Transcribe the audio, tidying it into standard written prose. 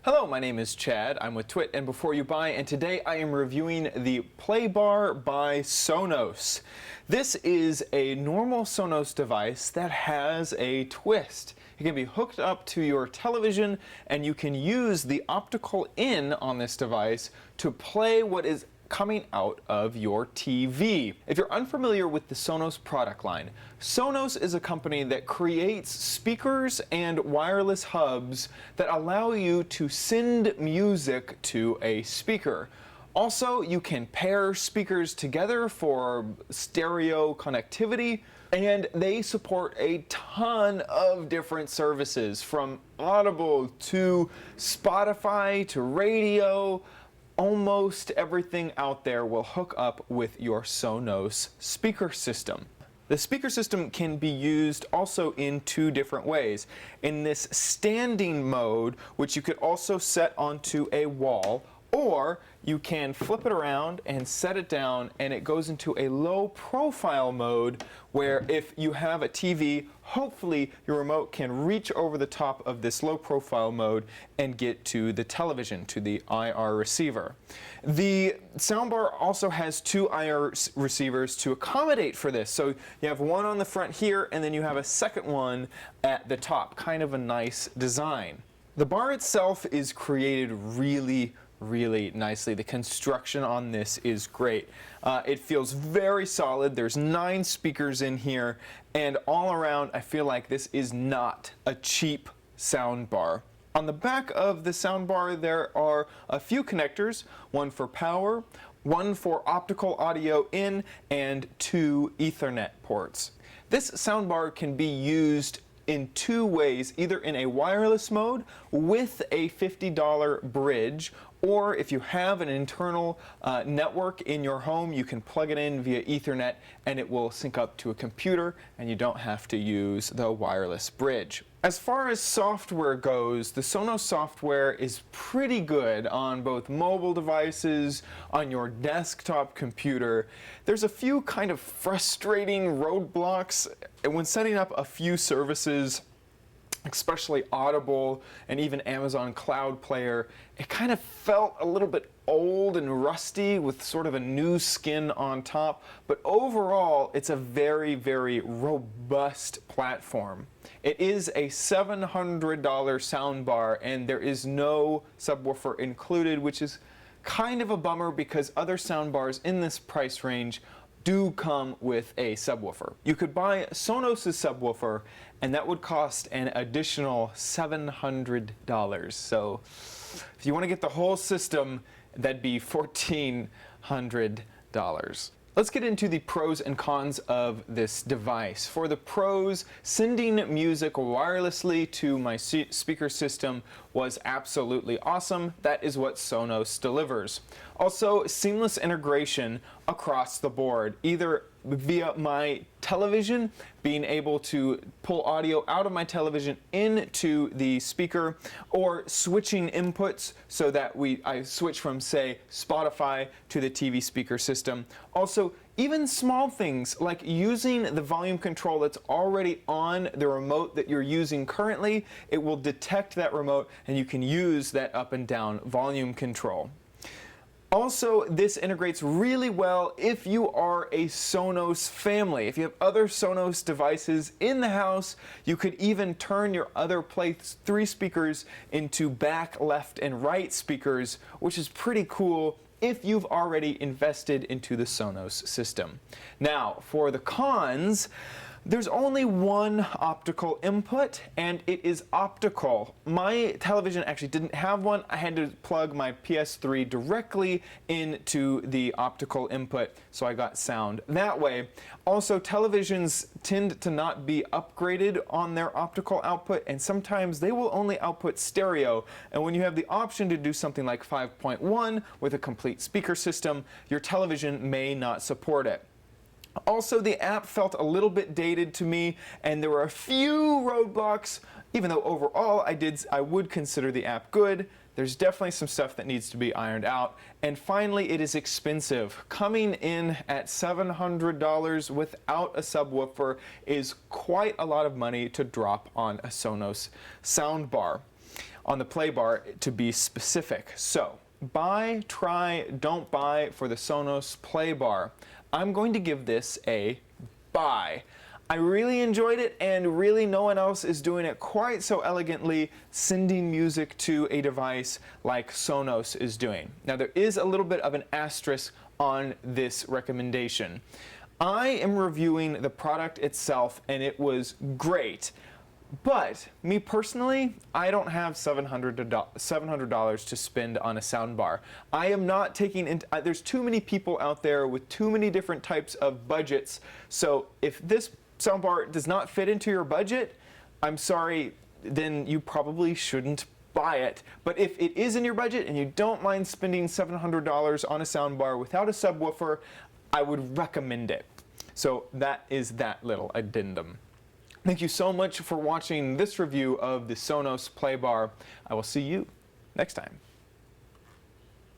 Hello, my name is Chad. I'm with Twit and Before You Buy, and today I am reviewing the Playbar by Sonos. This is a normal Sonos device that has a twist. It can be hooked up to your television, and you can use the optical in on this device to play what is coming out of your TV. If you're unfamiliar with the Sonos product line, Sonos is a company that creates speakers and wireless hubs that allow you to send music to a speaker. Also, you can pair speakers together for stereo connectivity, and they support a ton of different services, from Audible to Spotify to radio. Almost everything out there will hook up with your Sonos speaker system. The speaker system can be used also in two different ways. In this standing mode, which you could also set onto a wall, or you can flip it around and set it down, and it goes into a low profile mode where if you have a TV, hopefully your remote can reach over the top of this low profile mode and get to the television, to the IR receiver. The Soundbar also has two IR receivers to accommodate for this. So you have one on the front here, and then you have a second one at the top. Kind of a nice design. The bar itself is created really nicely. The construction on this is great. It feels very solid. There's 9 speakers in here, and all around I feel like this is not a cheap soundbar. On the back of the soundbar there are a few connectors, one for power, one for optical audio in, and 2 Ethernet ports. This soundbar can be used in 2 ways, either in a wireless mode with a $50 bridge, or if you have an internal network in your home, you can plug it in via Ethernet and it will sync up to a computer and you don't have to use the wireless bridge. As far as software goes, the Sonos software is pretty good on both mobile devices, on your desktop computer. There's a few kind of frustrating roadblocks when setting up a few services, especially Audible and even Amazon Cloud Player. It kind of felt a little bit old and rusty with sort of a new skin on top, but overall it's a very robust platform. It is a $700 soundbar, and there is no subwoofer included, which is kind of a bummer because other soundbars in this price range do come with a subwoofer. You could buy Sonos' subwoofer, and that would cost an additional $700. So if you want to get the whole system, that'd be $1,400. Let's get into the pros and cons of this device. For the pros, sending music wirelessly to my speaker system was absolutely awesome. That is what Sonos delivers. Also, seamless integration across the board, either via my television, being able to pull audio out of my television into the speaker, or switching inputs so that I switch from, say, Spotify to the TV speaker system. Also, even small things like using the volume control that's already on the remote that you're using currently, it will detect that remote and you can use that up and down volume control. Also, this integrates really well if you are a Sonos family. If you have other Sonos devices in the house, you could even turn your other 3 speakers into back, left, and right speakers, which is pretty cool if you've already invested into the Sonos system. Now, for the cons, there's only one optical input, and it is optical. My television actually didn't have one. I had to plug my PS3 directly into the optical input, so I got sound that way. Also, televisions tend to not be upgraded on their optical output, and sometimes they will only output stereo. And when you have the option to do something like 5.1 with a complete speaker system, your television may not support it. Also, the app felt a little bit dated to me, and there were a few roadblocks, even though overall I would consider the app good. There's definitely some stuff that needs to be ironed out. And finally, it is expensive. Coming in at $700 without a subwoofer is quite a lot of money to drop on a Sonos soundbar. on the Playbar to be specific. So, buy, try, don't buy for the Sonos Playbar. I'm going to give this a buy. I really enjoyed it, and really no one else is doing it quite so elegantly, sending music to a device like Sonos is doing. Now, there is a little bit of an asterisk on this recommendation. I am reviewing the product itself, and it was great. But me personally, I don't have $700 to spend on a soundbar. I am not taking into, there's too many people out there with too many different types of budgets. So if this soundbar does not fit into your budget, I'm sorry, then you probably shouldn't buy it. But if it is in your budget and you don't mind spending $700 on a soundbar without a subwoofer, I would recommend it. So that is that little addendum. Thank you so much for watching this review of the Sonos Playbar. I will see you next time.